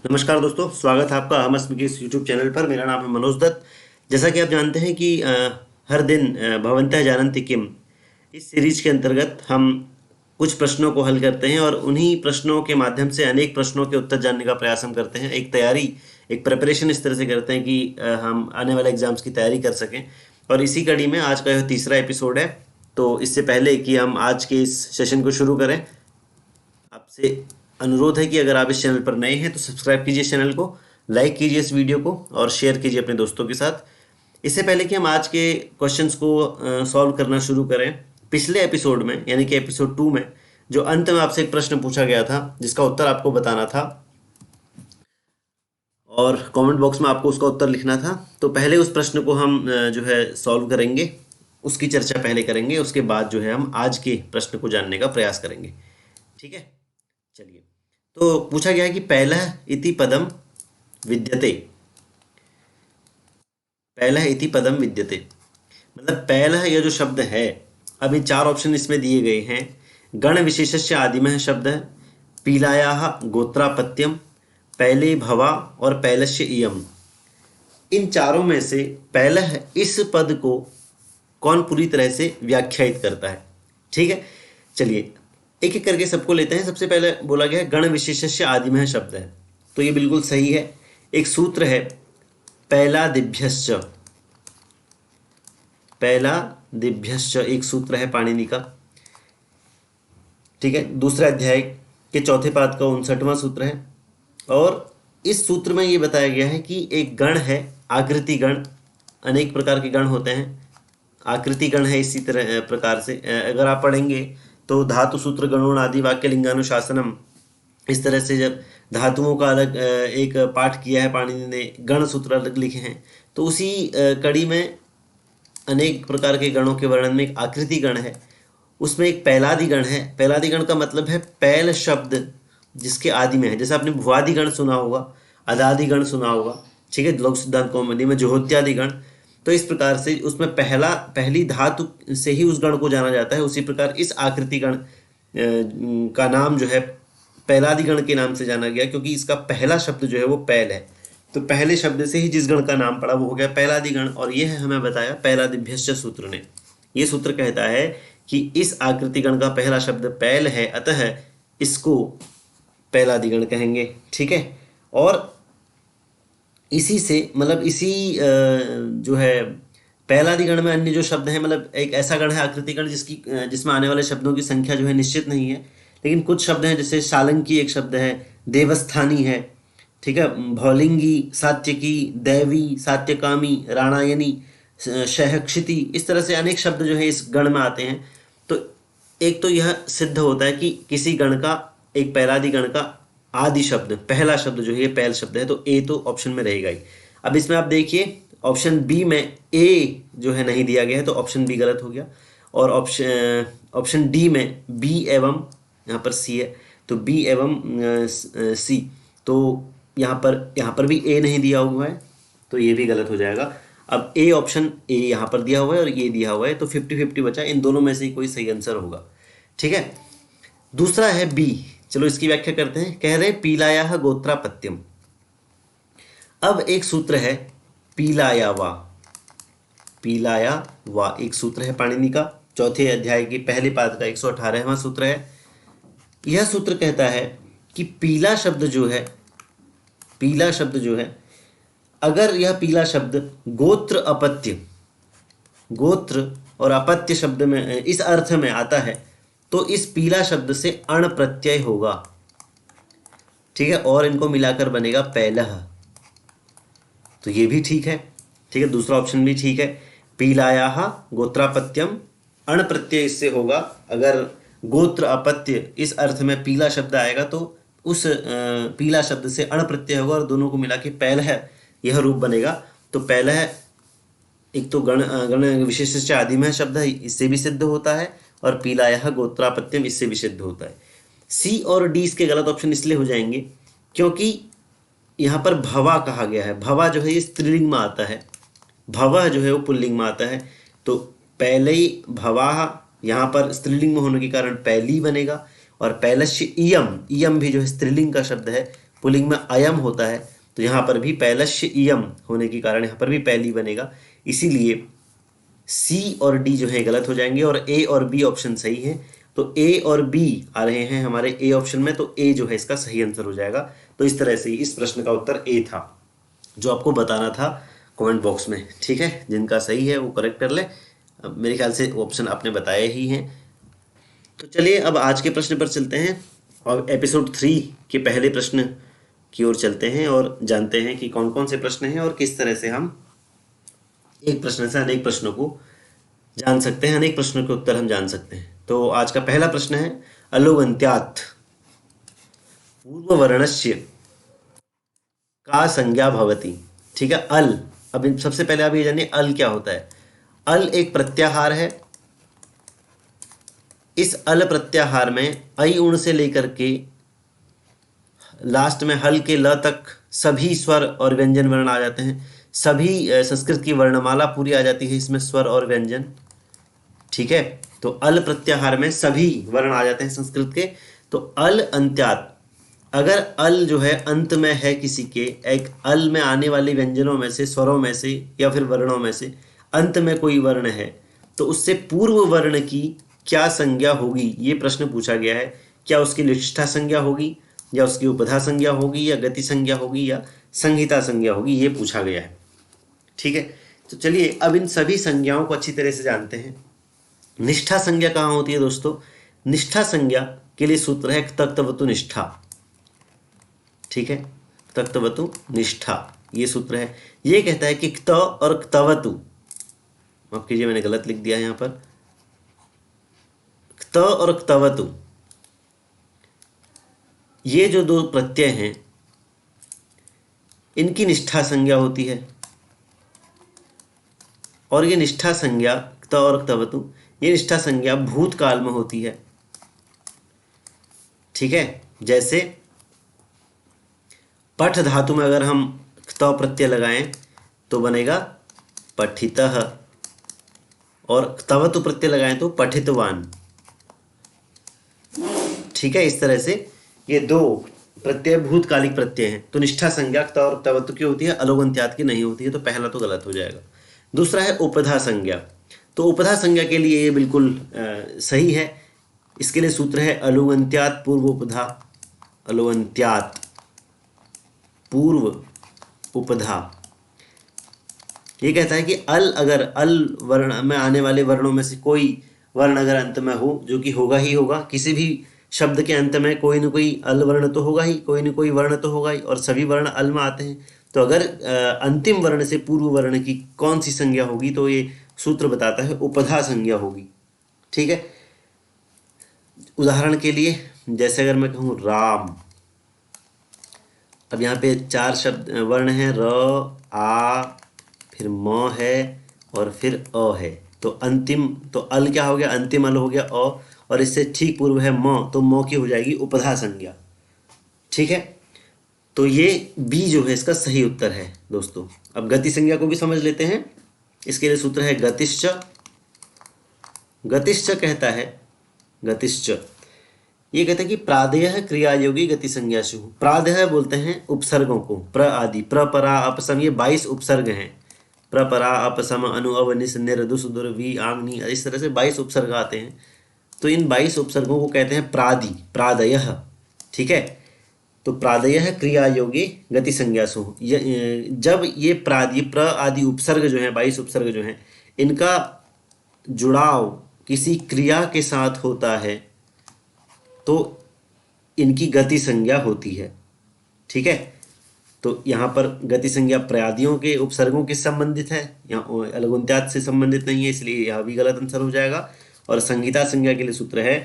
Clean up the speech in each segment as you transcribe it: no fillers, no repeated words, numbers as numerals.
नमस्कार दोस्तों, स्वागत है आपका हमस के इस यूट्यूब चैनल पर। मेरा नाम है मनोज दत्त। जैसा कि आप जानते हैं कि हर दिन भवन्तः जानन्ति किम इस सीरीज के अंतर्गत हम कुछ प्रश्नों को हल करते हैं और उन्हीं प्रश्नों के माध्यम से अनेक प्रश्नों के उत्तर जानने का प्रयास हम करते हैं। एक तैयारी, एक प्रिपरेशन इस तरह से करते हैं कि हम आने वाले एग्जाम्स की तैयारी कर सकें। और इसी कड़ी में आज का यह तीसरा एपिसोड है। तो इससे पहले कि हम आज के इस सेशन को शुरू करें, आपसे अनुरोध है कि अगर आप इस चैनल पर नए हैं तो सब्सक्राइब कीजिए चैनल को, लाइक कीजिए इस वीडियो को और शेयर कीजिए अपने दोस्तों के साथ। इससे पहले कि हम आज के क्वेश्चंस को सॉल्व करना शुरू करें, पिछले एपिसोड में यानी कि एपिसोड 2 में जो अंत में आपसे एक प्रश्न पूछा गया था जिसका उत्तर आपको बताना था और कमेंट बॉक्स में आपको उसका उत्तर लिखना था। तो पहले उस प्रश्न को हम जो है सॉल्व करेंगे, उसकी चर्चा पहले करेंगे, उसके बाद जो है हम आज के प्रश्न को जानने का प्रयास करेंगे। ठीक है, चलिए। तो पूछा गया है कि पहलः इति पदम विद्यते। पहलः इति पदम विद्यते मतलब पहलः यह जो शब्द है, अभी चार ऑप्शन इसमें दिए गए हैं। गण विशेषस्य आदिमः शब्द, पीलायाः गोत्रापत्यम, पहले भवा और पहलस्य इयम। इन चारों में से पहलः इस पद को कौन पूरी तरह से व्याख्यायित करता है? ठीक है, चलिए एक एक करके सबको लेते हैं। सबसे पहले बोला गया है गण विशेषस्य आदिमः शब्द है, तो ये बिल्कुल सही है। एक सूत्र है पैलादिभ्यश्च। पैलादिभ्यश्च एक सूत्र है पाणिनि का। ठीक है, दूसरे अध्याय के चौथे पाद का 59वां सूत्र है। और इस सूत्र में ये बताया गया है कि एक गण है आकृति गण। अनेक प्रकार के गण होते हैं, आकृति गण है इसी तरह प्रकार से। अगर आप पढ़ेंगे तो धातु सूत्र गणों आदि वाक्य लिंगानुशासनम, इस तरह से जब धातुओं का अलग एक पाठ किया है पाणिनि ने, गण सूत्र अलग लिखे हैं, तो उसी कड़ी में अनेक प्रकार के गणों के वर्णन में एक आकृति गण है, उसमें एक पैलादि गण है। पैलादि गण का मतलब है पैल शब्द जिसके आदि में है। जैसे आपने भुवादि गण सुना होगा, अदादि गण सुना होगा, ठीक है, लोक सिद्धांत कौमुदी में जोहोत्यादि गण। तो इस प्रकार से उसमें पहली धातु से ही उस गण को जाना जाता है। उसी प्रकार इस आकृति गण का नाम जो है पैलादि गण के नाम से जाना गया, क्योंकि इसका पहला शब्द जो है वो पैल है। तो पहले शब्द से ही जिस गण का नाम पड़ा वो हो गया पैलादि गण। और ये है हमें बताया पैलादिभ्यश्च सूत्र ने। ये सूत्र कहता है कि इस आकृति गण का पहला शब्द पैल है, अतः इसको पैलादि गण कहेंगे। ठीक है, और इसी से मतलब इसी जो है पैलादि गण में अन्य जो शब्द हैं, मतलब एक ऐसा गण है आकृति गण जिसमें आने वाले शब्दों की संख्या जो है निश्चित नहीं है, लेकिन कुछ शब्द हैं जैसे शालंकी एक शब्द है, देवस्थानी है, ठीक है, भौलिंगी, सात्यकी, दैवी, सात्यकामी, राणायनी, शहक्षिति, इस तरह से अनेक शब्द जो है इस गण में आते हैं। तो एक तो यह सिद्ध होता है कि किसी गण का, एक पैलादि गण का आदि शब्द, पहला शब्द जो है ये पैल शब्द है, तो ए तो ऑप्शन में रहेगा ही। अब इसमें आप देखिए ऑप्शन बी में ए जो है नहीं दिया गया है, तो ऑप्शन बी गलत हो गया। और ऑप्शन डी में बी एवं, यहाँ पर सी है तो बी एवं सी, तो यहाँ पर भी ए नहीं दिया हुआ है, तो ये भी गलत हो जाएगा। अब ए ऑप्शन ए यहाँ पर दिया हुआ है और ये दिया हुआ है, तो 50-50 बचा। इन दोनों में से ही कोई सही आंसर होगा। ठीक है, दूसरा है बी। चलो इसकी व्याख्या करते हैं। कह रहे पीलाया गोत्रापत्यम। अब एक सूत्र है पीलाया वा। पीलाया वा एक सूत्र है पाणिनि का, चौथे अध्याय के पहले पाद का 118वां सूत्र है। यह सूत्र कहता है कि पीला शब्द जो है, पीला शब्द जो है, अगर यह पीला शब्द गोत्र अपत्य, गोत्र और अपत्य शब्द में इस अर्थ में आता है, तो इस पीला शब्द से अण प्रत्यय होगा। ठीक है, और इनको मिलाकर बनेगा पैलह, तो ये भी ठीक है। ठीक है, दूसरा ऑप्शन भी ठीक है। पीलायाः गोत्रापत्यम, अण प्रत्यय इससे होगा। अगर गोत्र अपत्य इस अर्थ में पीला शब्द आएगा तो उस पीला शब्द से अण प्रत्यय होगा और दोनों को मिला के पैलह यह रूप बनेगा। तो पैलह एक तो गण विशेषस्य आदिमः शब्द है, इससे भी सिद्ध होता है, और पीलायाः गोत्रापत्यम इससे भी सिद्ध होता है। सी और डी इसके गलत ऑप्शन इसलिए हो जाएंगे क्योंकि यहाँ पर भवा कहा गया है। भवा जो है ये स्त्रीलिंग में आता है, भव जो है वो पुल्लिंग में आता है। तो पहले ही भवा यहाँ पर स्त्रीलिंग में होने के कारण पहली बनेगा। और पैलस्य इयम, इयम भी जो है स्त्रीलिंग का शब्द है, पुल्लिंग में अयम होता है, तो यहाँ पर भी पैलश्य इयम होने के कारण यहाँ पर भी पैली बनेगा। इसीलिए सी और डी जो है गलत हो जाएंगे और ए और बी ऑप्शन सही है। तो ए और बी आ रहे हैं हमारे ए ऑप्शन में, तो ए जो है इसका सही आंसर हो जाएगा। तो इस तरह से इस प्रश्न का उत्तर ए था, जो आपको बताना था कमेंट बॉक्स में। ठीक है, जिनका सही है वो करेक्ट कर ले। अब मेरे ख्याल से ऑप्शन आपने बताए ही हैं। तो चलिए अब आज के प्रश्न पर चलते हैं और एपिसोड 3 के पहले प्रश्न की ओर चलते हैं और जानते हैं कि कौन कौन से प्रश्न हैं और किस तरह से हम एक प्रश्न से अनेक प्रश्नों को जान सकते हैं, अनेक प्रश्नों के उत्तर हम जान सकते हैं। तो आज का पहला प्रश्न है अलोगन्त्यात् पूर्ववर्णस्य का संज्ञा भवति। ठीक है, अल। अब सबसे पहले आप ये जानिए अल क्या होता है। अल एक प्रत्याहार है। इस अल प्रत्याहार में ऐ उण से लेकर के लास्ट में हल के ल तक सभी स्वर और व्यंजन वर्ण आ जाते हैं। सभी संस्कृत की वर्णमाला पूरी आ जाती है इसमें, स्वर और व्यंजन। ठीक है, तो अल प्रत्याहार में सभी वर्ण आ जाते हैं संस्कृत के। तो अल अंत्यात्, अगर अल जो है अंत में है किसी के, एक अल में आने वाले व्यंजनों में से, स्वरों में से या फिर वर्णों में से अंत में कोई वर्ण है, तो उससे पूर्व वर्ण की क्या संज्ञा होगी, ये प्रश्न पूछा गया है। क्या उसकी लिष्ठा संज्ञा होगी, या उसकी उपधा संज्ञा होगी, या गति संज्ञा होगी, या संहिता संज्ञा होगी, ये पूछा गया है। ठीक है, तो चलिए अब इन सभी संज्ञाओं को अच्छी तरह से जानते हैं। निष्ठा संज्ञा कहाँ होती है दोस्तों? निष्ठा संज्ञा के लिए सूत्र है क्तक्तवतु निष्ठा। ठीक है, क्तक्तवतु निष्ठा ये सूत्र है। ये कहता है कि क्त और क्तवतु, माफ कीजिए मैंने गलत लिख दिया है यहाँ पर, क्त और क्तवतु ये जो दो प्रत्यय हैं इनकी निष्ठा संज्ञा होती है। और ये निष्ठा संज्ञा क्त और क्तवतु, ये निष्ठा संज्ञा भूतकाल में होती है। ठीक है, जैसे पठ धातु में अगर हम क्त प्रत्यय लगाएं तो बनेगा पठितः, और क्तवतु प्रत्यय लगाएं तो पठितवान। ठीक है, इस तरह से ये दो प्रत्यय भूतकालिक प्रत्यय हैं। तो निष्ठा संज्ञा क्त और क्तवतु की होती है, अलोगन्त्यात् की नहीं होती है। तो पहला तो गलत हो जाएगा। दूसरा है उपधा संज्ञा। तो उपधा संज्ञा के लिए ये बिल्कुल सही है। इसके लिए सूत्र है अलोगन्त्यात् पूर्व उपधा। अलोगन्त्यात् पूर्व उपधा ये कहता है कि अल, अगर अल वर्ण में आने वाले वर्णों में से कोई वर्ण अगर अंत में हो, जो कि होगा ही होगा, किसी भी शब्द के अंत में कोई न कोई अल वर्ण तो होगा ही, कोई न कोई वर्ण तो होगा ही, और सभी वर्ण अल में आते हैं। तो अगर अंतिम वर्ण से पूर्व वर्ण की कौन सी संज्ञा होगी, तो ये सूत्र बताता है उपधा संज्ञा होगी। ठीक है, उदाहरण के लिए जैसे अगर मैं कहूँ राम, अब यहाँ पे 4 शब्द वर्ण हैं, र, आ, फिर म है और फिर अ है। तो अंतिम, तो अल क्या हो गया, अंतिम अल हो गया अ, और इससे ठीक पूर्व है म, तो म की हो जाएगी उपधा संज्ञा। ठीक है, तो ये बी जो है इसका सही उत्तर है दोस्तों। अब गति संज्ञा को भी समझ लेते हैं। इसके लिए सूत्र है गतिश्च। गतिश्च कहता है, गतिश्च ये कहते हैं कि प्रादयः क्रिया योगी गति संज्ञासु। प्रादयः बोलते हैं उपसर्गों को, प्र आदि, प्र परा अपसम, ये 22 उपसर्ग हैं। प्र परा अपसम अनु अव निस निर दुस दुर वी आंग नी, इस तरह से 22 उपसर्ग आते हैं। तो इन 22 उपसर्गों को कहते हैं प्रादि, प्रादयः। ठीक है, तो प्रादयः क्रिया योगी गति संज्ञासु। जब ये प्रादि, प्र आदि उपसर्ग जो हैं, 22 उपसर्ग जो हैं, इनका जुड़ाव किसी क्रिया के साथ होता है तो इनकी गति संज्ञा होती है। ठीक है, तो यहाँ पर गति संज्ञा प्रयादियों के उपसर्गों के संबंधित है, यहाँ अलगुंत्यात् से संबंधित नहीं है, इसलिए यह भी गलत आंसर हो जाएगा। और संहिता संज्ञा के लिए सूत्र है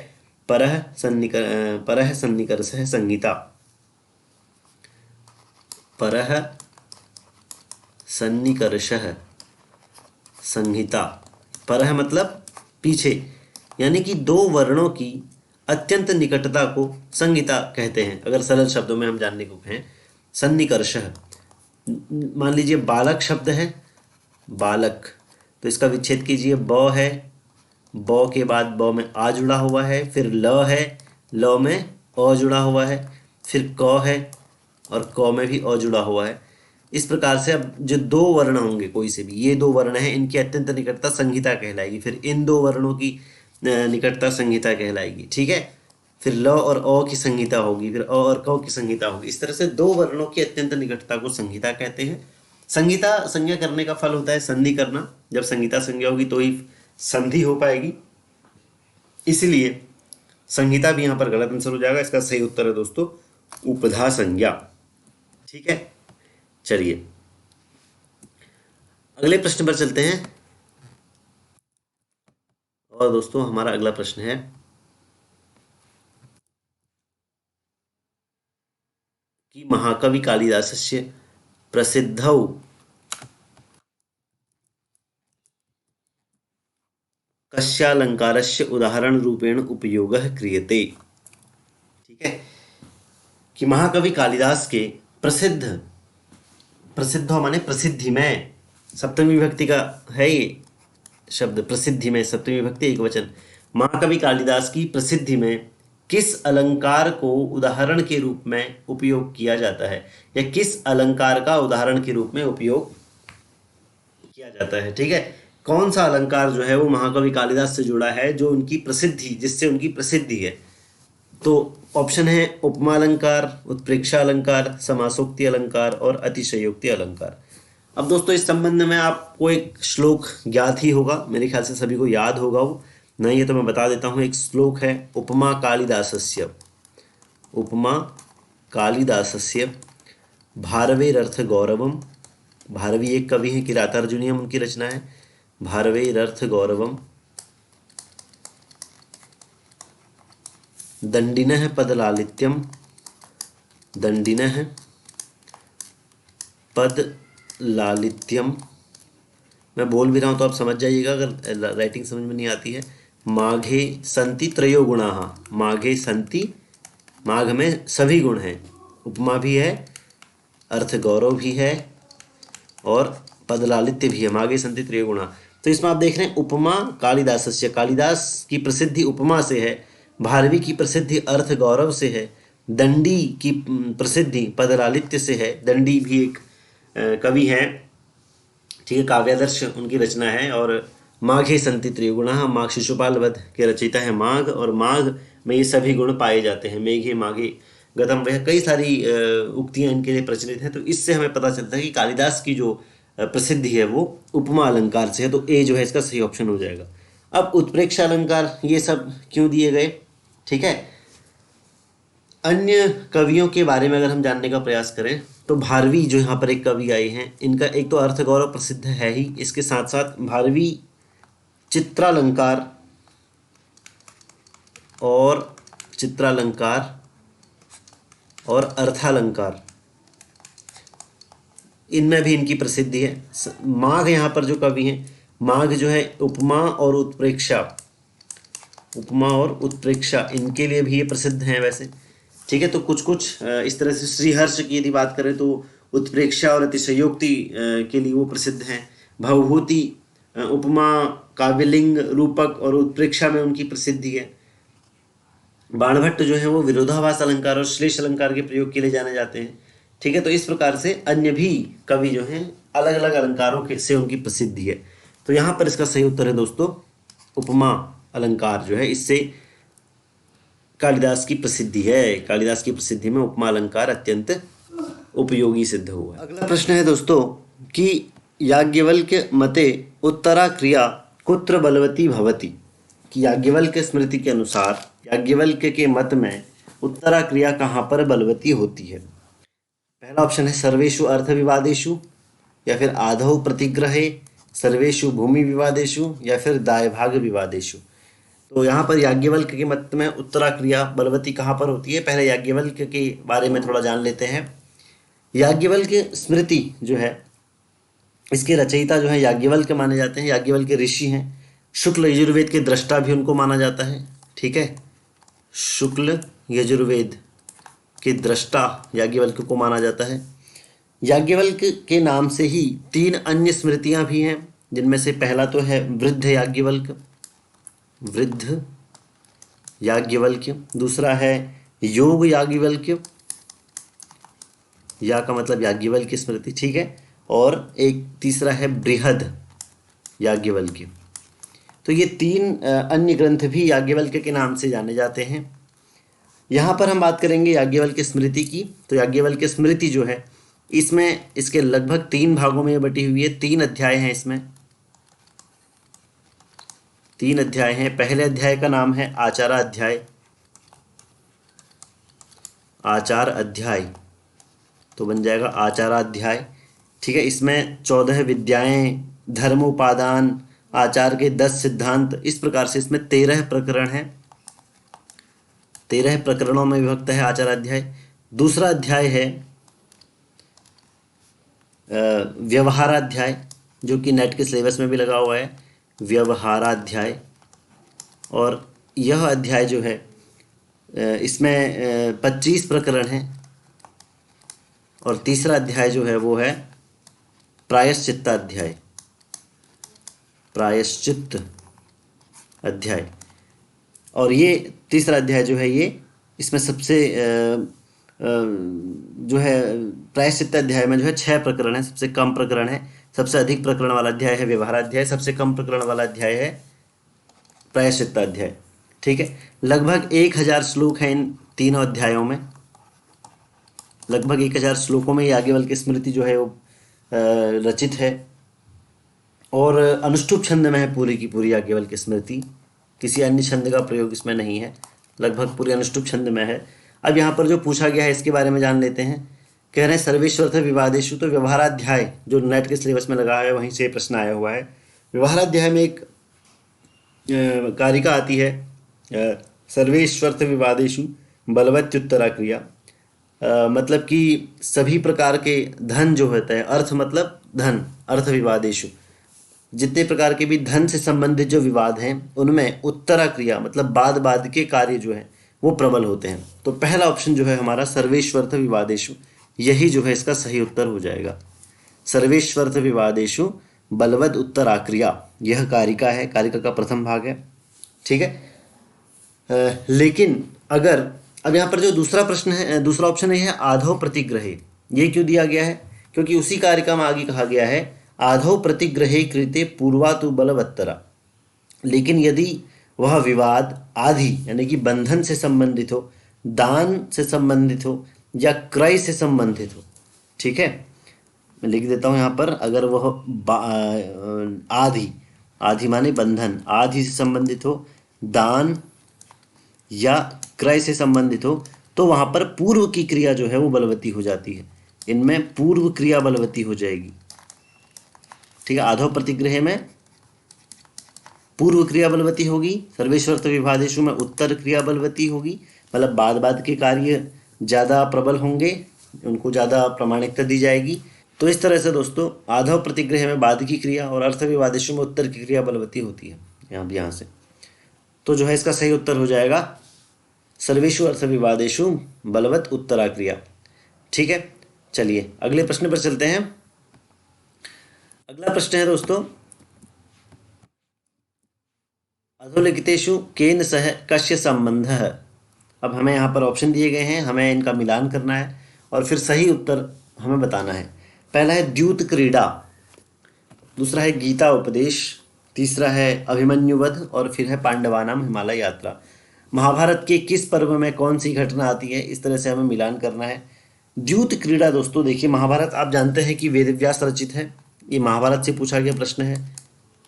परः सन्निकर्षः संहिता। परः सन्निकर्षः संहिता। परः मतलब पीछे, यानी कि दो वर्णों की अत्यंत निकटता को संहिता कहते हैं। अगर सरल शब्दों में हम जानने को कहें, सन्निकर्षः, मान लीजिए बालक शब्द है, बालक, तो इसका विच्छेद कीजिए, ब है, ब के बाद ब में आ जुड़ा हुआ है, फिर ल है, ल में अ जुड़ा हुआ है, फिर क है, और क में भी अ जुड़ा हुआ है। इस प्रकार से अब जो दो वर्ण होंगे कोई से भी, ये दो वर्ण हैं, इनकी अत्यंत निकटता संहिता कहलाएगी। फिर इन दो वर्णों की निकटता संहिता कहलाएगी। ठीक है, फिर ल और अ की संहिता होगी, फिर अ और क की संहिता होगी। इस तरह से दो वर्णों की अत्यंत निकटता को संहिता कहते हैं। संहिता संज्ञा करने का फल होता है संधि करना। जब संहिता संज्ञा होगी तो ही संधि हो पाएगी, इसलिए संहिता भी यहाँ पर गलत आंसर हो जाएगा। इसका सही उत्तर है दोस्तों उपधा संज्ञा। ठीक है, चलिए अगले प्रश्न पर चलते हैं। और दोस्तों हमारा अगला प्रश्न है कि महाकवि कालिदासस्य प्रसिद्धौ कस्यालंकारस्य उदाहरण रूपेण उपयोगः क्रियते। ठीक है, कि महाकवि कालिदास के प्रसिद्ध, प्रसिद्ध माने प्रसिद्धि में, सप्तमी विभक्ति का है ये शब्द, प्रसिद्धि में सप्तमी विभक्ति एक वचन। महाकवि कालिदास की प्रसिद्धि में किस अलंकार को उदाहरण के रूप में उपयोग किया जाता है, या किस अलंकार का उदाहरण के रूप में उपयोग किया जाता है। ठीक है, कौन सा अलंकार जो है वो महाकवि कालिदास से जुड़ा है, जो उनकी प्रसिद्धि, जिससे उनकी प्रसिद्धि है। तो ऑप्शन है उपमा अलंकार, उत्प्रेक्षा अलंकार, समासोक्ति अलंकार और अतिशयोक्ति अलंकार। अब दोस्तों इस संबंध में आपको एक श्लोक ज्ञात ही होगा, मेरे ख्याल से सभी को याद होगा वो, नहीं है तो मैं बता देता हूँ। एक श्लोक है उपमा कालिदासस्य, उपमा कालिदासस्य भारवेरर्थ गौरवम। भारवी एक कवि हैं, किरातार्जुनीयम उनकी रचना है। भारवेरर्थ गौरवम दंडिनः पदलालित्यम, दंडिनः पदलालित्यम। मैं बोल भी रहा हूँ तो आप समझ जाइएगा अगर राइटिंग समझ में नहीं आती है। माघे संति त्रयो गुणाः, माघे संति, माघ में सभी गुण हैं, उपमा भी है, अर्थ गौरव भी है और पदलालित्य भी है। माघे संति त्रयो गुणा, तो इसमें आप देख रहे हैं उपमा कालिदासस्य, कालिदास की प्रसिद्धि उपमा से है, भारवी की प्रसिद्धि अर्थ गौरव से है, दंडी की प्रसिद्धि पदलालित्य से है। दंडी भी एक कवि हैं, ठीक है, काव्यादर्श उनकी रचना है। और माघे संति त्रिगुणा, माघ शिशुपाल वध के रचयिता है माघ, और माघ में ये सभी गुण पाए जाते हैं। मेघे माघे गतम, वह कई सारी उक्तियां इनके लिए प्रचलित हैं। तो इससे हमें पता चलता है कि कालिदास की जो प्रसिद्धि है वो उपमा अलंकार से है। तो ए जो है इसका सही ऑप्शन हो जाएगा। अब उत्प्रेक्षा अलंकार ये सब क्यों दिए गए, ठीक है। अन्य कवियों के बारे में अगर हम जानने का प्रयास करें तो भारवी जो यहाँ पर एक कवि आए हैं, इनका एक तो अर्थ गौरव प्रसिद्ध है ही, इसके साथ साथ भारवी चित्रालंकार और चित्रालंकार और अर्थालंकार, इनमें भी इनकी प्रसिद्धि है। माघ यहाँ पर जो कवि हैं, माघ जो है उपमा और उत्प्रेक्षा, उपमा और उत्प्रेक्षा इनके लिए भी ये प्रसिद्ध हैं वैसे, ठीक है। तो कुछ कुछ इस तरह से श्रीहर्ष की यदि बात करें तो उत्प्रेक्षा और अतिशयोक्ति के लिए वो प्रसिद्ध हैं। भवभूति, उपमा, काव्यलिंग, रूपक और उत्प्रेक्षा में उनकी प्रसिद्धि है। बाणभट्ट जो है वो विरोधाभास अलंकार और श्लेष अलंकार के प्रयोग के लिए जाने जाते हैं, ठीक है। तो इस प्रकार से अन्य भी कवि जो हैं अलग अलग अलंकारों के से उनकी प्रसिद्धि है। तो यहाँ पर इसका सही उत्तर है दोस्तों उपमा अलंकार जो है, इससे कालिदास की प्रसिद्धि है। कालिदास की प्रसिद्धि में उपमा अलंकार अत्यंत उपयोगी सिद्ध हुआ है। अगला प्रश्न है दोस्तों कि याज्ञवल्क्य मते उत्तरा क्रिया कुत्र बलवती भवति, कि याज्ञवल्क्य स्मृति के अनुसार याज्ञवल्क्य के मत में उत्तरा क्रिया कहाँ पर बलवती होती है। पहला ऑप्शन है सर्वेषु अर्थ विवादेषु, या फिर आधौ प्रतिग्रहे, सर्वेषु भूमि विवादेषु, या फिर दायभाग विवादेषु। तो यहाँ पर याज्ञवल्क्य के मत में उत्तरा क्रिया बलवती कहाँ पर होती है। पहले याज्ञवल्क्य के बारे में थोड़ा जान लेते हैं। याज्ञवल्क्य स्मृति जो है, इसके रचयिता जो है याज्ञवल्क्य माने जाते हैं। याज्ञवल्क्य ऋषि हैं, शुक्ल यजुर्वेद के दृष्टा भी उनको माना जाता है, ठीक है। शुक्ल यजुर्वेद के दृष्टा याज्ञवल्क्य को माना जाता है। याज्ञवल्क्य के नाम से ही 3 अन्य स्मृतियां भी हैं, जिनमें से पहला तो है वृद्ध याज्ञवल्क्य, वृद्ध याज्ञवल्क्य। दूसरा है योग याज्ञवल्क्य, या का मतलब याज्ञवल्क्य स्मृति, ठीक है। और एक तीसरा है बृहद याज्ञवल्क्य। तो ये तीन अन्य ग्रंथ भी याज्ञवल्क्य के नाम से जाने जाते हैं। यहाँ पर हम बात करेंगे याज्ञवल्क्य स्मृति की। तो याज्ञवल्क्य स्मृति जो है, इसमें इसके लगभग 3 भागों में बटी हुई है। 3 अध्याय हैं इसमें, 3 अध्याय हैं। पहले अध्याय का नाम है आचाराध्याय, आचार अध्याय, तो बन जाएगा आचाराध्याय, ठीक है। इसमें 14 विद्याएं, धर्म उपादान, आचार के 10 सिद्धांत, इस प्रकार से इसमें 13 प्रकरण हैं। 13 प्रकरणों में विभक्त है आचाराध्याय। दूसरा अध्याय है व्यवहाराध्याय, जो कि नेट के सिलेबस में भी लगा हुआ है, व्यवहाराध्याय। और यह अध्याय जो है इसमें 25 प्रकरण हैं। और तीसरा अध्याय जो है वो है प्रायश्चित्त अध्याय, प्रायश्चित्त अध्याय। और ये तीसरा अध्याय जो है, ये इसमें सबसे जो है प्रायश्चित्त अध्याय में जो है 6 प्रकरण है, सबसे कम प्रकरण है। सबसे अधिक प्रकरण वाला अध्याय है व्यवहाराध्याय, सबसे कम प्रकरण वाला अध्याय है प्रायश्चित्त अध्याय, ठीक है। लगभग 1000 श्लोक हैं इन तीनों अध्यायों में। लगभग 1000 श्लोकों में याज्ञवल्क्य स्मृति जो है वो रचित है। और अनुष्टुप छंद में है पूरी की पूरी याज्ञवल्क्य स्मृति, किसी अन्य छंद का प्रयोग इसमें नहीं है, लगभग पूरी अनुष्टुप छंद में है। अब यहाँ पर जो पूछा गया है इसके बारे में जान लेते हैं। कह रहे हैं सर्वेश्वर्थ विवादेषु, तो व्यवहाराध्याय जो नेट के सिलेबस में लगा है वहीं से प्रश्न आया हुआ है। व्यवहाराध्याय में एक कारिका आती है, सर्वेश्वर्थ विवादेषु बलवत्युत्तरा क्रिया। मतलब कि सभी प्रकार के धन जो होता है, अर्थ मतलब धन, अर्थ विवादेषु, जितने प्रकार के भी धन से संबंधित जो विवाद हैं उनमें उत्तरा क्रिया मतलब बाद बाद के कार्य जो हैं वो प्रबल होते हैं। तो पहला ऑप्शन जो है हमारा सर्वेश्वर्थ विवादेषु, यही जो है इसका सही उत्तर हो जाएगा। सर्वेश्वर्थ विवादेषु बलवद उत्तरा क्रिया, यह कारिका है, कारिका का प्रथम भाग है, ठीक है। लेकिन अगर अब यहाँ पर जो दूसरा प्रश्न है, दूसरा ऑप्शन है आधो प्रतिग्रहे, ये क्यों दिया गया है? क्योंकि उसी कारिका में आगे कहा गया है आधो प्रतिग्रहे कृते पूर्वा तु बलवत्तरा। लेकिन यदि वह विवाद आधि यानी कि बंधन से संबंधित हो, दान से संबंधित हो या क्रय से संबंधित हो, ठीक है, मैं लिख देता हूँ यहाँ पर, अगर वह आधि, आधि माने बंधन, आधि से संबंधित हो, दान या क्रय से संबंधित हो, तो वहाँ पर पूर्व की क्रिया जो है वो बलवती हो जाती है। इनमें पूर्व क्रिया बलवती हो जाएगी, ठीक है। आधो प्रतिग्रह में पूर्व क्रिया बलवती होगी, सर्वेश्वर्थ विवादेषु में उत्तर क्रिया बलवती होगी, मतलब बाद बाद के कार्य ज़्यादा प्रबल होंगे, उनको ज़्यादा प्रामाणिकता दी जाएगी। तो इस तरह से दोस्तों आधव प्रतिग्रह में बाद की क्रिया और अर्थ विवादेषु में उत्तर की क्रिया बलवती होती है यहाँ से। तो जो है इसका सही उत्तर हो जाएगा सर्वेषु अर्थ विवादेषु बलवत उत्तरा क्रिया, ठीक है। चलिए अगले प्रश्न पर चलते हैं। अगला प्रश्न है दोस्तों, अधोलिखितेषु केन सह कस्य संबंधः। अब हमें यहाँ पर ऑप्शन दिए गए हैं, हमें इनका मिलान करना है और फिर सही उत्तर हमें बताना है। पहला है द्यूत क्रीड़ा, दूसरा है गीता उपदेश, तीसरा है अभिमन्यु वध और फिर है पांडवानाम हिमालय यात्रा। महाभारत के किस पर्व में कौन सी घटना आती है, इस तरह से हमें मिलान करना है। द्यूत क्रीड़ा दोस्तों देखिए, महाभारत आप जानते हैं कि वेदव्यास रचित है, ये महाभारत से पूछा गया प्रश्न है।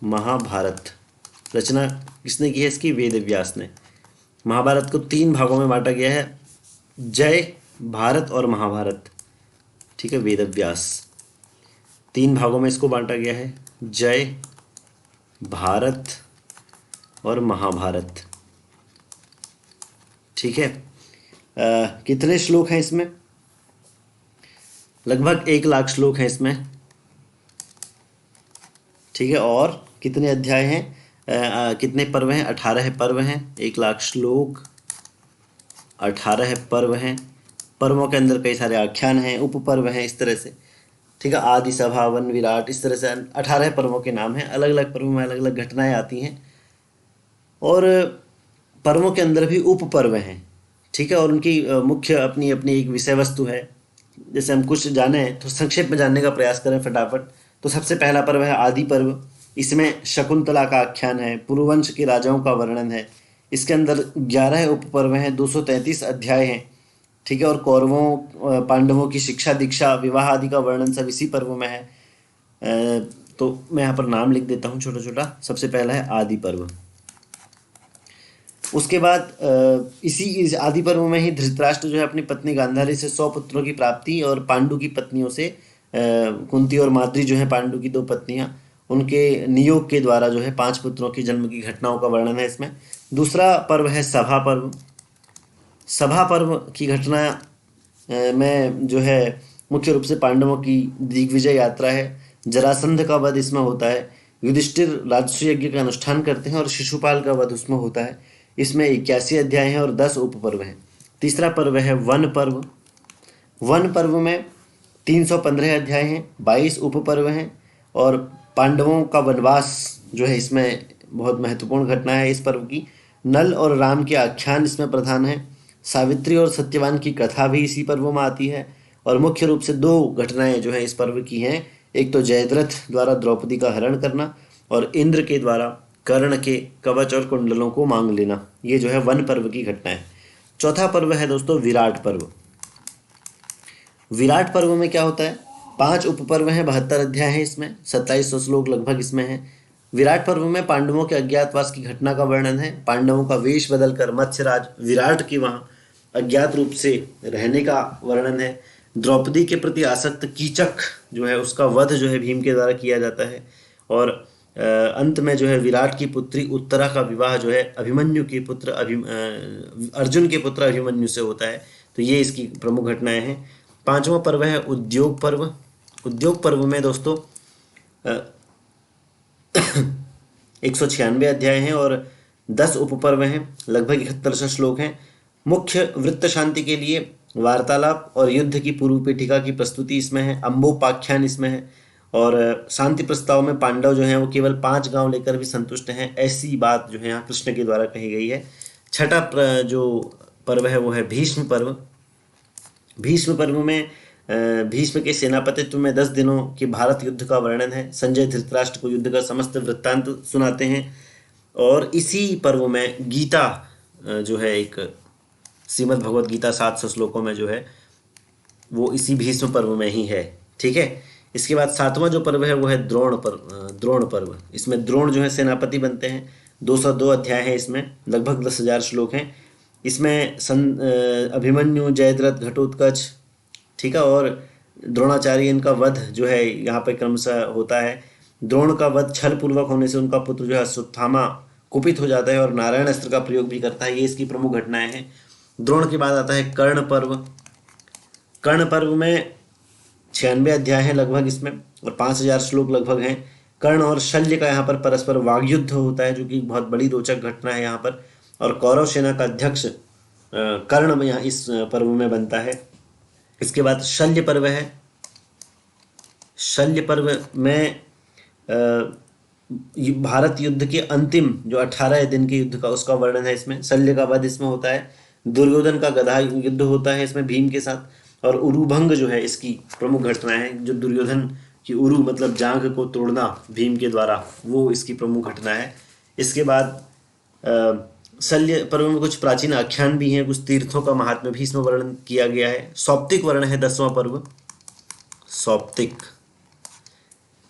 महाभारत रचना किसने की है इसकी? वेदव्यास ने। महाभारत को 3 भागों में बांटा गया है, जय, भारत और महाभारत, ठीक है। वेदव्यास 3 भागों में इसको बांटा गया है, जय, भारत और महाभारत, ठीक है। कितने श्लोक हैं इसमें? लगभग 1 लाख श्लोक हैं इसमें, ठीक है। और कितने अध्याय हैं, कितने पर्व हैं? 18 पर्व हैं, 1 लाख श्लोक, 18 पर्व हैं। पर्वों के अंदर कई सारे आख्यान हैं, उपपर्व हैं, इस तरह से, ठीक है। आदि, सभा, वन, विराट, इस तरह से 18 पर्वों के नाम हैं। अलग अलग पर्वों में अलग अलग घटनाएं आती हैं और पर्वों के अंदर भी उपपर्व हैं, ठीक है। और उनकी मुख्य अपनी अपनी एक विषय वस्तु है, जैसे हम कुछ जाने तो संक्षेप में जानने का प्रयास करें फटाफट। तो सबसे पहला पर्व है आदि पर्व। इसमें शकुंतला का आख्यान है, पुरुवंश के राजाओं का वर्णन है। इसके अंदर 11 उपपर्व हैं, 233 अध्याय हैं। ठीक है, और कौरवों पांडवों की शिक्षा दीक्षा विवाह आदि का वर्णन सब इसी पर्व में है। तो मैं यहाँ पर नाम लिख देता हूँ छोटा छोटा। सबसे पहला है आदि पर्व। उसके बाद इस आदि पर्व में ही धृतराष्ट्र जो है अपनी पत्नी गांधारी से 100 पुत्रों की प्राप्ति और पांडु की पत्नियों से कुंती और माद्री जो है पांडु की 2 पत्नियां, उनके नियोग के द्वारा जो है 5 पुत्रों की जन्म की घटनाओं का वर्णन है इसमें। दूसरा पर्व है सभा पर्व। सभा पर्व की घटना में जो है मुख्य रूप से पांडवों की दिग्विजय यात्रा है। जरासंध का वध इसमें होता है। युधिष्ठिर राजस्व यज्ञ का अनुष्ठान करते हैं और शिशुपाल का वध उसमें होता है। इसमें 81 अध्याय हैं और 10 उपपर्व हैं। तीसरा पर्व है वन पर्व। वन पर्व में 315 अध्याय हैं, 22 उपपर्व हैं और पांडवों का वनवास जो है इसमें बहुत महत्वपूर्ण घटना है इस पर्व की। नल और राम के आख्यान इसमें प्रधान है। सावित्री और सत्यवान की कथा भी इसी पर्व में आती है। और मुख्य रूप से 2 घटनाएं जो है इस पर्व की हैं। एक तो जयद्रथ द्वारा द्रौपदी का हरण करना और इंद्र के द्वारा कर्ण के कवच और कुंडलों को मांग लेना। ये जो है वन पर्व की घटना है। चौथा पर्व है दोस्तों विराट पर्व। विराट पर्व में क्या होता है? 5 उपपर्व हैं, 72 अध्याय हैं इसमें, 2700 श्लोक लगभग इसमें हैं। विराट पर्व में पांडवों के अज्ञातवास की घटना का वर्णन है। पांडवों का वेश बदलकर मत्स्यराज विराट के वहाँ अज्ञात रूप से रहने का वर्णन है। द्रौपदी के प्रति आसक्त कीचक जो है उसका वध जो है भीम के द्वारा किया जाता है। और अंत में जो है विराट की पुत्री उत्तरा का विवाह जो है अभिमन्यु के पुत्र अर्जुन के पुत्र अभिमन्यु से होता है। तो ये इसकी प्रमुख घटनाएं हैं। 5वां पर्व है उद्योग पर्व। उद्योग पर्व में दोस्तों 196 अध्याय हैं और 10 उपपर्व हैं, लगभग 7100 श्लोक हैं। मुख्य वृत्त शांति के लिए वार्तालाप और युद्ध की पूर्व पीठिका की प्रस्तुति इसमें है। अम्बोपाख्यान इसमें है। और शांति प्रस्ताव में पांडव जो हैं वो केवल 5 गांव लेकर भी संतुष्ट हैं, ऐसी बात जो है यहाँ कृष्ण के द्वारा कही गई है। छठा जो पर्व है वो है भीष्म पर्व। भीष्म पर्व में भीष्म के सेनापतित्व में 10 दिनों के भारत युद्ध का वर्णन है। संजय धृतराष्ट्र को युद्ध का समस्त वृत्तांत सुनाते हैं। और इसी पर्व में गीता जो है एक श्रीमद् भगवद गीता 700 श्लोकों में जो है वो इसी भीष्म पर्व में ही है। ठीक है। इसके बाद 7वां जो पर्व है वो है द्रोण पर्व। इसमें द्रोण जो है सेनापति बनते हैं। 202 अध्याय हैं इसमें, लगभग 10,000 श्लोक हैं। इसमें अभिमन्यु, जयद्रथ, घटोत्कच, ठीक है, और द्रोणाचार्य इनका वध जो है यहाँ पे क्रमशः होता है। द्रोण का वध छल पूर्वक होने से उनका पुत्र जो है अश्वत्थामा कुपित हो जाता है और नारायण अस्त्र का प्रयोग भी करता है। ये इसकी प्रमुख घटनाएं हैं। द्रोण के बाद आता है कर्ण पर्व। कर्ण पर्व में 96 अध्याय हैं लगभग इसमें और 5000 श्लोक लगभग हैं। कर्ण और शल्य का यहाँ पर परस्पर वागयुद्ध होता है जो कि बहुत बड़ी रोचक घटना है यहाँ पर। और कौरव सेना का अध्यक्ष कर्ण यहाँ इस पर्व में बनता है। इसके बाद शल्य पर्व है। शल्य पर्व में भारत युद्ध के अंतिम जो 18 दिन के युद्ध का उसका वर्णन है इसमें। शल्य का वध इसमें होता है। दुर्योधन का गदा युद्ध होता है इसमें भीम के साथ। और उरुभंग जो है इसकी प्रमुख घटनाएं हैं। जो दुर्योधन की उरु मतलब जांघ को तोड़ना भीम के द्वारा, वो इसकी प्रमुख घटना है। इसके बाद शल्य पर्व में कुछ प्राचीन आख्यान भी हैं, कुछ तीर्थों का महात्म्य भी इसमें वर्णन किया गया है। सौप्तिक वर्ण है 10वां पर्व।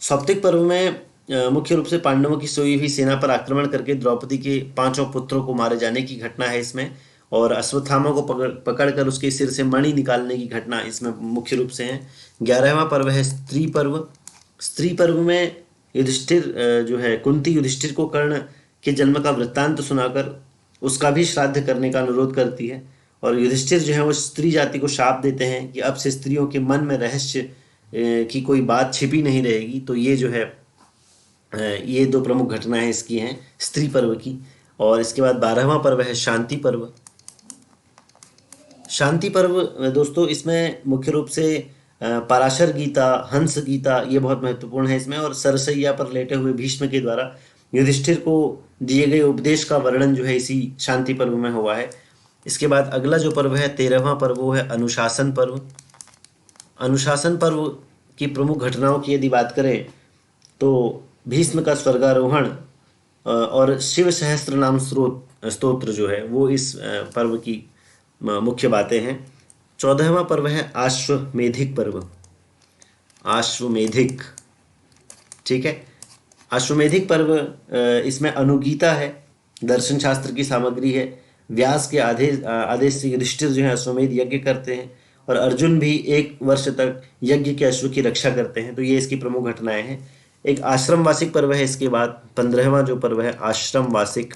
सौप्तिक पर्व में मुख्य रूप से पांडवों की सोई हुई सेना पर आक्रमण करके द्रौपदी के 5 पुत्रों को मारे जाने की घटना है इसमें। और अश्वत्थामा को पकड़कर उसके सिर से मणि निकालने की घटना इसमें मुख्य रूप से है। 11वां पर्व है स्त्री पर्व। स्त्री पर्व में युधिष्ठिर जो है कुंती युधिष्ठिर को कर्ण के जन्म का वृत्तांत सुनाकर उसका भी श्राद्ध करने का अनुरोध करती है। और युधिष्ठिर जो है वो स्त्री जाति को शाप देते हैं कि अब से स्त्रियों के मन में रहस्य की कोई बात छिपी नहीं रहेगी। तो ये जो है ये 2 प्रमुख घटनाएं इसकी हैं स्त्री पर्व की। और इसके बाद 12वां पर्व है शांति पर्व। शांति पर्व दोस्तों इसमें मुख्य रूप से पराशर गीता, हंस गीता ये बहुत महत्वपूर्ण है इसमें। और सरसैया पर लेटे हुए भीष्म के द्वारा युधिष्ठिर को दिए गए उपदेश का वर्णन जो है इसी शांति पर्व में हुआ है। इसके बाद अगला जो पर्व है 13वां पर्व वो है अनुशासन पर्व। अनुशासन पर्व की प्रमुख घटनाओं की यदि बात करें तो भीष्म का स्वर्गारोहण और शिव सहस्त्र नाम स्तोत्र जो है वो इस पर्व की मुख्य बातें हैं। 14वां पर्व है आश्वमेधिक पर्व। आश्वमेधिक, ठीक है। अश्वमेधिक पर्व इसमें अनुगीता है, दर्शन शास्त्र की सामग्री है। व्यास के आदेश से युधिष्ठिर जो है अश्वमेध यज्ञ करते हैं और अर्जुन भी 1 वर्ष तक यज्ञ के अश्व की रक्षा करते हैं। तो ये इसकी प्रमुख घटनाएं हैं। एक आश्रम वासिक पर्व है इसके बाद, 15वां जो पर्व है आश्रम वासिक,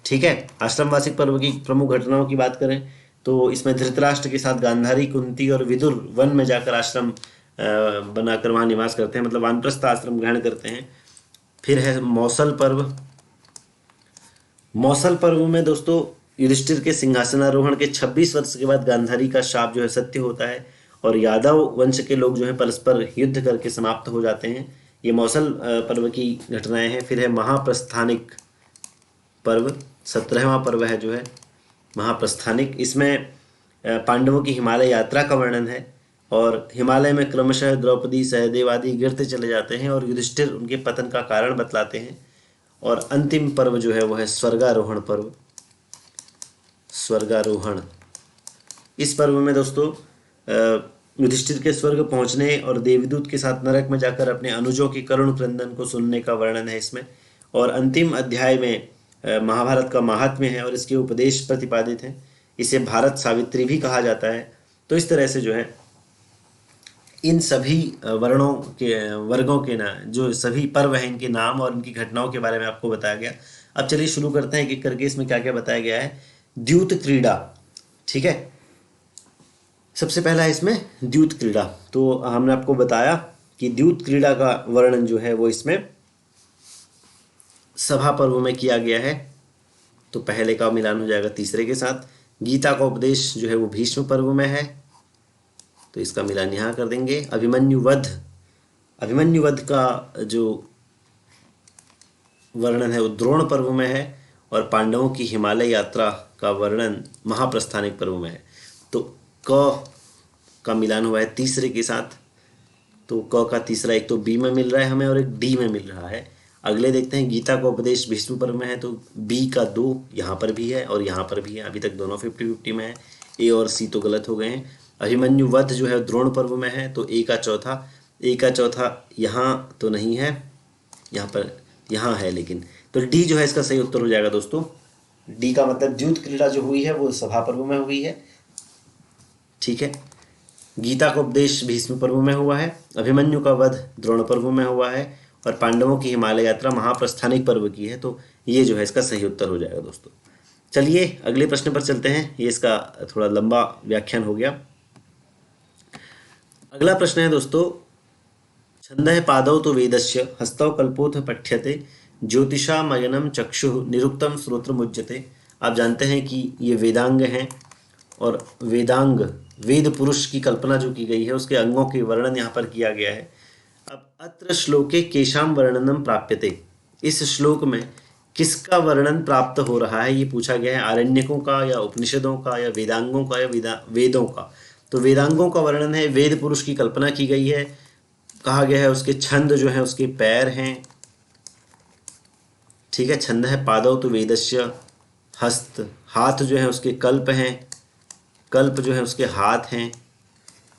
ठीक है। आश्रम वासिक पर्व की प्रमुख घटनाओं की बात करें तो इसमें धृतराष्ट्र के साथ गांधारी, कुंती और विदुर वन में जाकर आश्रम बनाकर वहाँ निवास करते हैं, मतलब वानप्रस्थ आश्रम ग्रहण करते हैं। फिर है मौसल पर्व। मौसल पर्व में दोस्तों युधिष्ठिर के सिंहासनारोहण के 26 वर्ष के बाद गांधारी का शाप जो है सत्य होता है और यादव वंश के लोग जो है परस्पर युद्ध करके समाप्त हो जाते हैं। ये मौसल पर्व की घटनाएं हैं। फिर है महाप्रस्थानिक पर्व, 17वां पर्व है जो है महाप्रस्थानिक। इसमें पांडवों की हिमालय यात्रा का वर्णन है और हिमालय में क्रमशः द्रौपदी, सहदेव आदि गिरते चले जाते हैं और युधिष्ठिर उनके पतन का कारण बतलाते हैं। और अंतिम पर्व जो है वो है स्वर्गारोहण पर्व। स्वर्गारोहण, इस पर्व में दोस्तों युधिष्ठिर के स्वर्ग पहुंचने और देवदूत के साथ नरक में जाकर अपने अनुजों की करुण क्रंदन को सुनने का वर्णन है इसमें। और अंतिम अध्याय में महाभारत का महात्म्य है और इसके उपदेश प्रतिपादित हैं। इसे भारत सावित्री भी कहा जाता है। तो इस तरह से जो है इन सभी वर्गों के ना जो सभी पर्व हैं इनके नाम और इनकी घटनाओं के बारे में आपको बताया गया। अब चलिए शुरू करते हैं एक एक करके इसमें क्या क्या बताया गया है। द्यूत क्रीड़ा, ठीक है। सबसे पहला है इसमें द्यूत क्रीड़ा। तो हमने आपको बताया कि द्यूत क्रीड़ा का वर्णन जो है वो इसमें सभा पर्व में किया गया है। तो पहले का मिलान हो जाएगा तीसरे के साथ। गीता का उपदेश जो है वो भीष्म पर्व में है, तो इसका मिलान यहाँ कर देंगे। अभिमन्यु वध का जो वर्णन है वो द्रोण पर्व में है और पांडवों की हिमालय यात्रा का वर्णन महाप्रस्थानिक पर्व में है। तो क का मिलान हुआ है तीसरे के साथ। तो क का तीसरा एक तो बी में मिल रहा है हमें और एक डी में मिल रहा है। अगले देखते हैं, गीता का उपदेश भीष्म पर्व में है तो बी का 2 यहाँ पर भी है और यहाँ पर भी है। अभी तक दोनों 50-50 में है। ए और सी तो गलत हो गए हैं। अभिमन्यु वध जो है द्रोण पर्व में है तो ए का चौथा यहाँ तो नहीं है, यहाँ पर यहाँ है लेकिन, तो डी जो है इसका सही उत्तर हो जाएगा दोस्तों। डी का मतलब द्यूत क्रीड़ा जो हुई है वो सभा पर्व में हुई है, ठीक है। गीता का उपदेश भीष्म पर्व में हुआ है, अभिमन्यु का वध द्रोण पर्व में हुआ है और पांडवों की हिमालय यात्रा महाप्रस्थानिक पर्व की है। तो ये जो है इसका सही उत्तर हो जाएगा दोस्तों। चलिए अगले प्रश्न पर चलते हैं। ये इसका थोड़ा लंबा व्याख्यान हो गया। अगला प्रश्न है दोस्तों, छंदः पादौ तो वेदस्य हस्तौ कल्पोथ पठ्यते ज्योतिषा मयनम चक्षुः निरुक्तम श्रोत्रमुच्यते। आप जानते हैं कि ये वेदांग हैं और वेदांग वेद पुरुष की कल्पना जो की गई है उसके अंगों के वर्णन यहाँ पर किया गया है। अब अत्र श्लोके केशाम वर्णनम प्राप्यते, इस श्लोक में किसका वर्णन प्राप्त हो रहा है ये पूछा गया है। आरण्यकों का या उपनिषदों का या वेदांगों का या वेदों का। तो वेदांगों का वर्णन है, वेद पुरुष की कल्पना की गई है। कहा गया है उसके छंद जो है उसके पैर हैं, ठीक है। छंद है पादौ तो वेदस्य, हस्त हाथ जो है उसके कल्प हैं, कल्प जो है उसके हाथ हैं।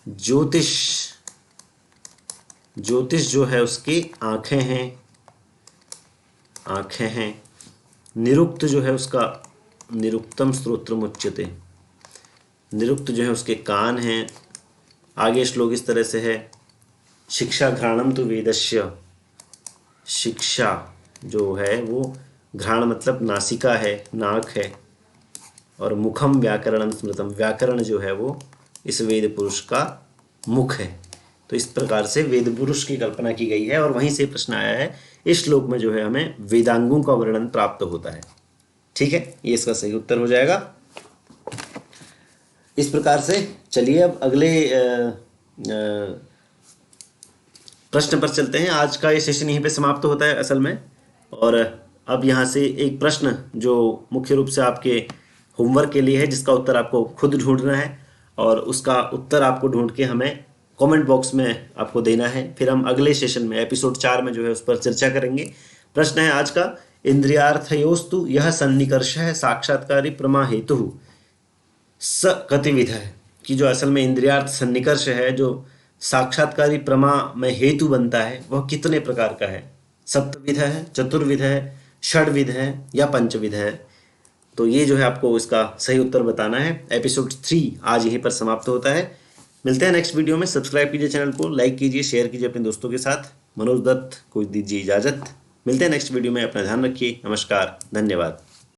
ज्योतिष जो है उसकी आंखें हैं। निरुक्त जो है उसका निरुक्तम श्रोत्रमुच्यते, निरुक्त जो है उसके कान हैं। आगे श्लोक इस तरह से है, शिक्षा घ्राणम तो वेदस्य, शिक्षा जो है वो घ्राण मतलब नासिका है, नाक है। और मुखम व्याकरणम स्मृतम, व्याकरण जो है वो इस वेद पुरुष का मुख है। तो इस प्रकार से वेद पुरुष की कल्पना की गई है और वहीं से प्रश्न आया है। इस श्लोक में जो है हमें वेदांगों का वर्णन प्राप्त होता है, ठीक है। ये इसका सही उत्तर हो जाएगा। इस प्रकार से चलिए अब अगले प्रश्न पर चलते हैं। आज का ये सेशन यहीं पे समाप्त होता है असल में। और अब यहाँ से एक प्रश्न जो मुख्य रूप से आपके होमवर्क के लिए है, जिसका उत्तर आपको खुद ढूंढना है। और उसका उत्तर आपको ढूंढ के हमें कमेंट बॉक्स में आपको देना है। फिर हम अगले सेशन में एपिसोड 4 में जो है उस पर चर्चा करेंगे। प्रश्न है आज का, इंद्रियार्थयोस्तु यह सन्निकर्षः साक्षात्कारी प्रमा हेतु स कतिविध है, कि जो असल में इंद्रियार्थ सन्निकर्ष है जो साक्षात्कारी प्रमा में हेतु बनता है वह कितने प्रकार का है? सप्तविध है, चतुर्विध है, षड्विध है या पंचविध है? तो ये जो है आपको इसका सही उत्तर बताना है। एपिसोड 3 आज यहीं पर समाप्त होता है। मिलते हैं नेक्स्ट वीडियो में। सब्सक्राइब कीजिए चैनल को, लाइक कीजिए, शेयर कीजिए अपने दोस्तों के साथ। मनोज दत्त को दीजिए इजाज़त। मिलते हैं नेक्स्ट वीडियो में। अपना ध्यान रखिए। नमस्कार, धन्यवाद।